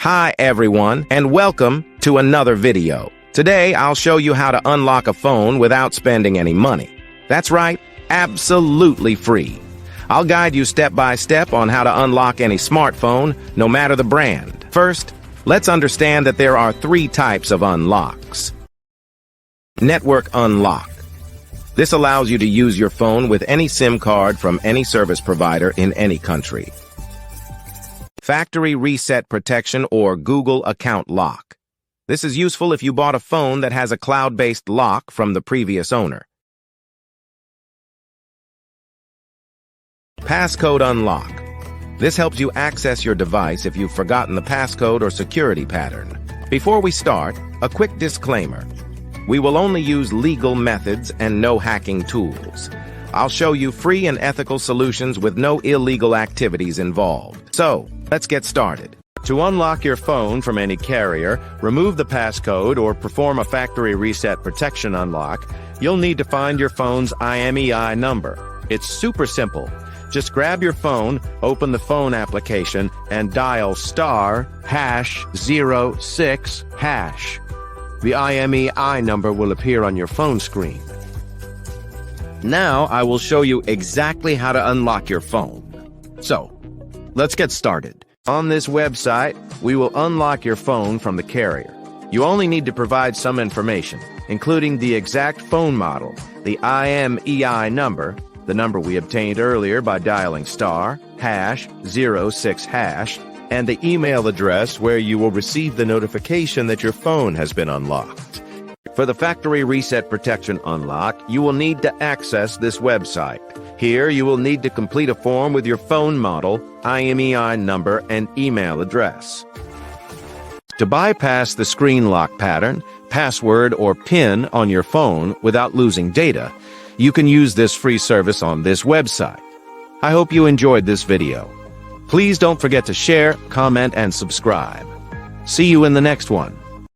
Hi everyone, and welcome to another video. Today I'll show you how to unlock a phone without spending any money. That's right, absolutely free. I'll guide you step by step on how to unlock any smartphone, no matter the brand. First, let's understand that there are three types of unlocks. Network unlock. This allows you to use your phone with any SIM card from any service provider in any country. Factory reset protection or Google account lock. This is useful if you bought a phone that has a cloud-based lock from the previous owner. Passcode unlock. This helps you access your device if you've forgotten the passcode or security pattern. Before we start, a quick disclaimer. We will only use legal methods and no hacking tools. I'll show you free and ethical solutions with no illegal activities involved. So, let's get started. To unlock your phone from any carrier, remove the passcode, or perform a factory reset protection unlock, you'll need to find your phone's IMEI number. It's super simple. Just grab your phone, open the phone application, and dial *#06#. The IMEI number will appear on your phone screen. Now I will show you exactly how to unlock your phone. So, let's get started. On this website, we will unlock your phone from the carrier. You only need to provide some information, including the exact phone model, the IMEI number, the number we obtained earlier by dialing *#06#, and the email address where you will receive the notification that your phone has been unlocked. For the factory reset protection unlock, you will need to access this website. Here, you will need to complete a form with your phone model, IMEI number, and email address. To bypass the screen lock pattern, password, or PIN on your phone without losing data, you can use this free service on this website. I hope you enjoyed this video. Please don't forget to share, comment, and subscribe. See you in the next one.